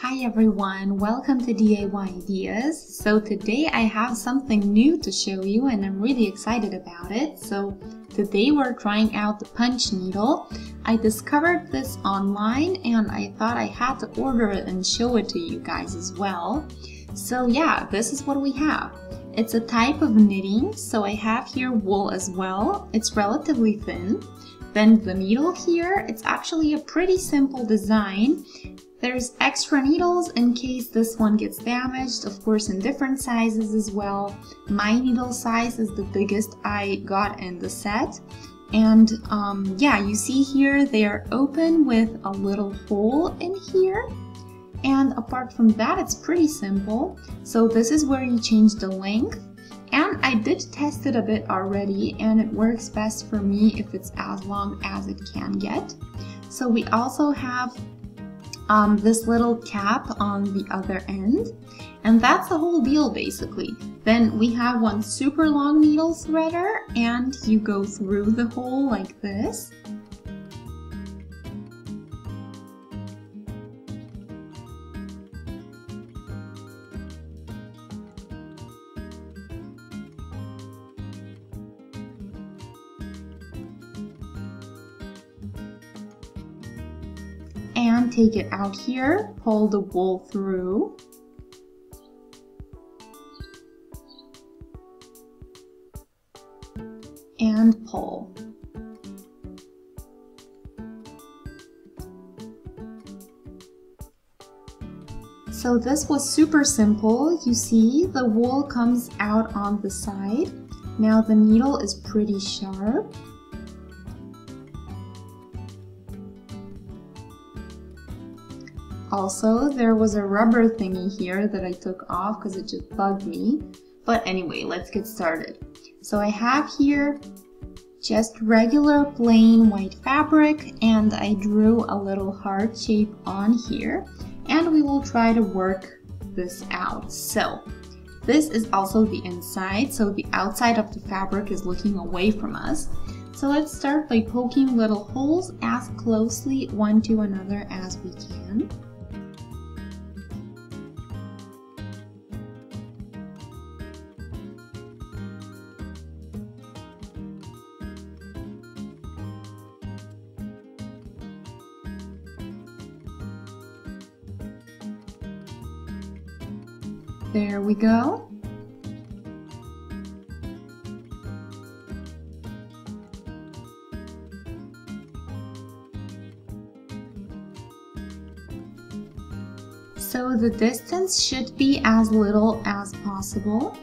Hi everyone, welcome to DIY Ideas. So today I have something new to show you and I'm really excited about it. So today we're trying out the punch needle. I discovered this online and I thought I had to order it and show it to you guys as well. So yeah, this is what we have. It's a type of knitting, so I have here wool as well. It's relatively thin. Then the needle here, it's actually a pretty simple design. There's extra needles in case this one gets damaged, of course in different sizes as well. My needle size is the biggest I got in the set. And yeah, you see here they are open with a little hole in here. And apart from that, it's pretty simple. So this is where you change the length. And I did test it a bit already and it works best for me if it's as long as it can get. So we also have this little cap on the other end, and that's the whole deal basically. Then we have one super long needle threader and you go through the hole like this. And take it out here, pull the wool through. And pull. So this was super simple. You see the wool comes out on the side. Now the needle is pretty sharp. Also, there was a rubber thingy here that I took off because it just bugged me. But anyway, let's get started. So I have here just regular plain white fabric and I drew a little heart shape on here and we will try to work this out. So this is also the inside, so the outside of the fabric is looking away from us. So let's start by poking little holes as closely one to another as we can. There we go. So the distance should be as little as possible.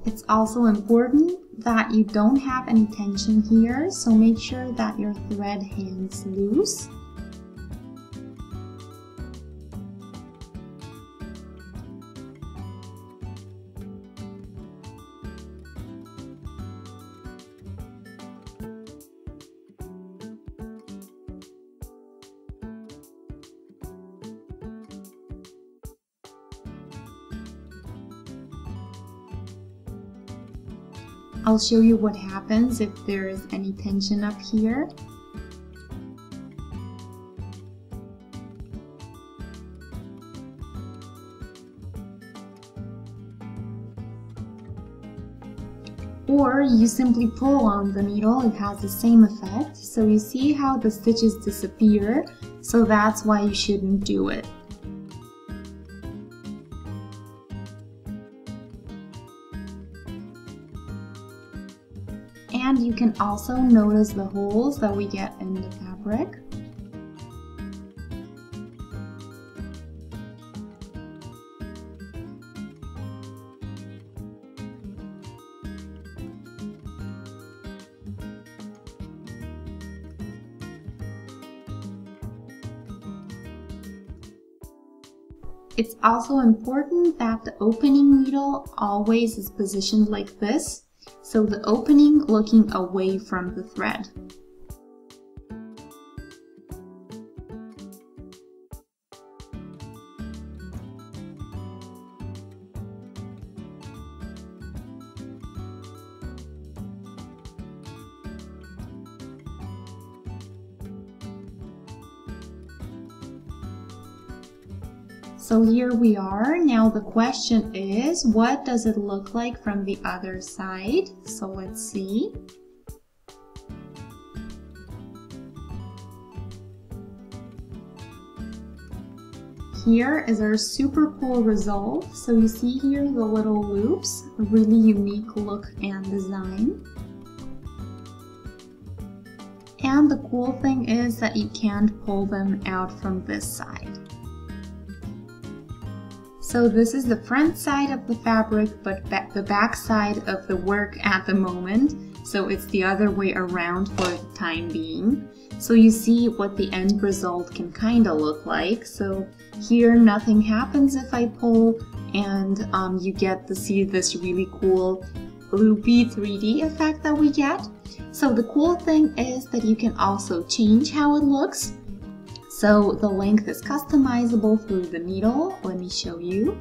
It's also important that you don't have any tension here, so make sure that your thread hangs loose. I'll show you what happens if there is any tension up here. Or you simply pull on the needle, it has the same effect. So you see how the stitches disappear, so that's why you shouldn't do it. And you can also notice the holes that we get in the fabric. It's also important that the opening needle always is positioned like this. So the opening looking away from the thread. So here we are. Now the question is, what does it look like from the other side? So let's see. Here is our super cool result. So you see here the little loops, a really unique look and design. And the cool thing is that you can't pull them out from this side. So this is the front side of the fabric, but the back side of the work at the moment. So it's the other way around for the time being. So you see what the end result can kind of look like. So here nothing happens if I pull, and you get to see this really cool loopy 3D effect that we get. So the cool thing is that you can also change how it looks. So the length is customizable through the needle. Let me show you.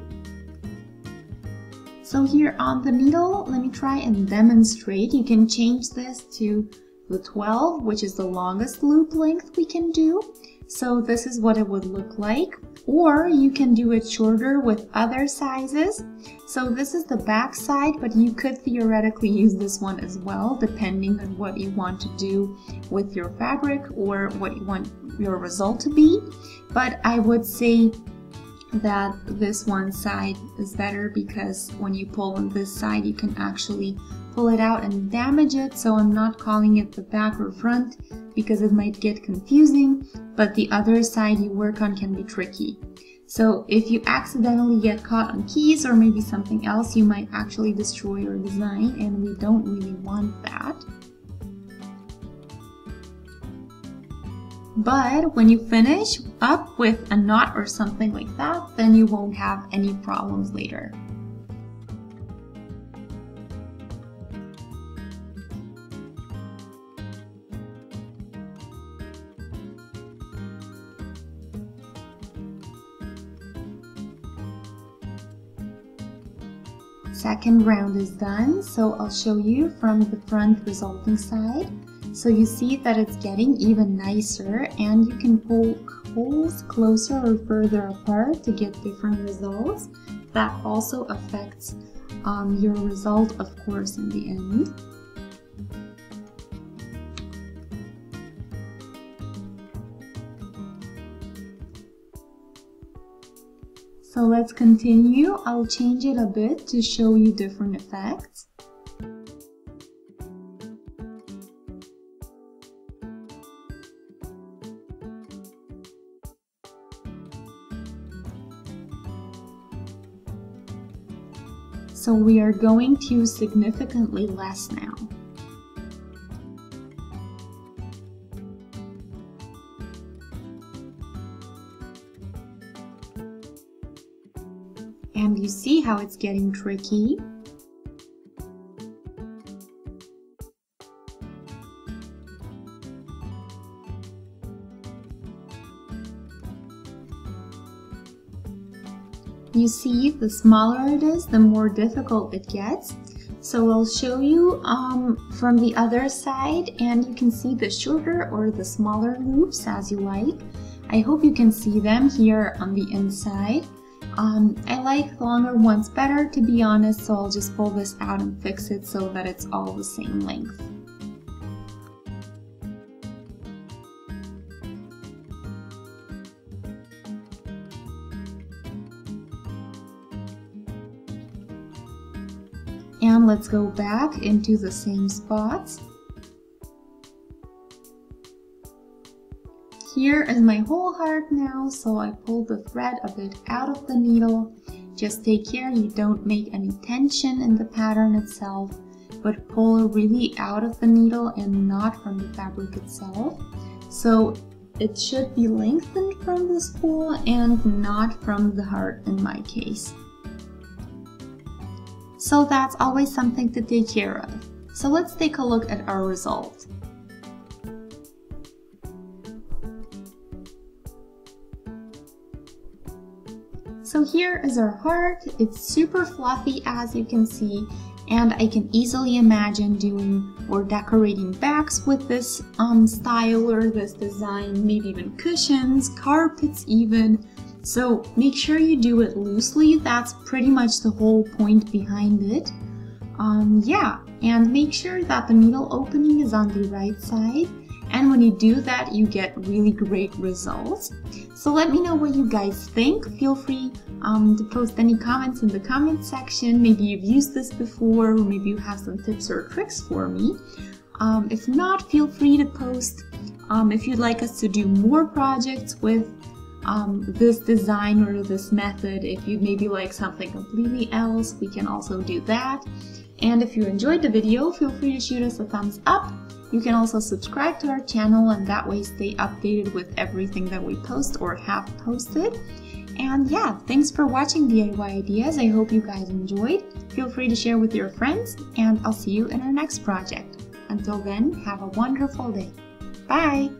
So here on the needle, let me try and demonstrate. You can change this to the 12, which is the longest loop length we can do. So this is what it would look like. Or you can do it shorter with other sizes. So this is the back side, but you could theoretically use this one as well, depending on what you want to do with your fabric or what you want your result to be. But I would say that this one side is better, because when you pull on this side, you can actually pull it out and damage it. So I'm not calling it the back or front because it might get confusing, but the other side you work on can be tricky. So if you accidentally get caught on keys or maybe something else, you might actually destroy your design, and we don't really want that. But when you finish up with a knot or something like that, then you won't have any problems later. Second round is done, so I'll show you from the front resulting side. So you see that it's getting even nicer, and you can pull holes closer or further apart to get different results. That also affects your result, of course, in the end. So let's continue. I'll change it a bit to show you different effects. So we are going to significantly less now. And you see how it's getting tricky. You see, the smaller it is, the more difficult it gets. So I'll show you from the other side, and you can see the shorter or the smaller loops as you like. I hope you can see them here on the inside. I like longer ones better, to be honest, so I'll just pull this out and fix it so that it's all the same length. And let's go back into the same spots. Here is my whole heart now, so I pull the thread a bit out of the needle. Just take care you don't make any tension in the pattern itself, but pull really out of the needle and not from the fabric itself. So it should be lengthened from the spool and not from the heart in my case. So that's always something to take care of. So let's take a look at our result. So here is our heart. It's super fluffy, as you can see, and I can easily imagine doing or decorating bags with this style or this design, maybe even cushions, carpets even. So make sure you do it loosely. That's pretty much the whole point behind it. Yeah, and make sure that the needle opening is on the right side. And when you do that, you get really great results. So let me know what you guys think. Feel free to post any comments in the comment section. Maybe you've used this before, or maybe you have some tips or tricks for me. If not, feel free to post if you'd like us to do more projects with this design or this method. If you'd maybe like something completely else, we can also do that. And if you enjoyed the video, feel free to shoot us a thumbs up. You can also subscribe to our channel and that way stay updated with everything that we post or have posted. And yeah, thanks for watching DIY Ideas. I hope you guys enjoyed. Feel free to share with your friends and I'll see you in our next project. Until then, have a wonderful day. Bye!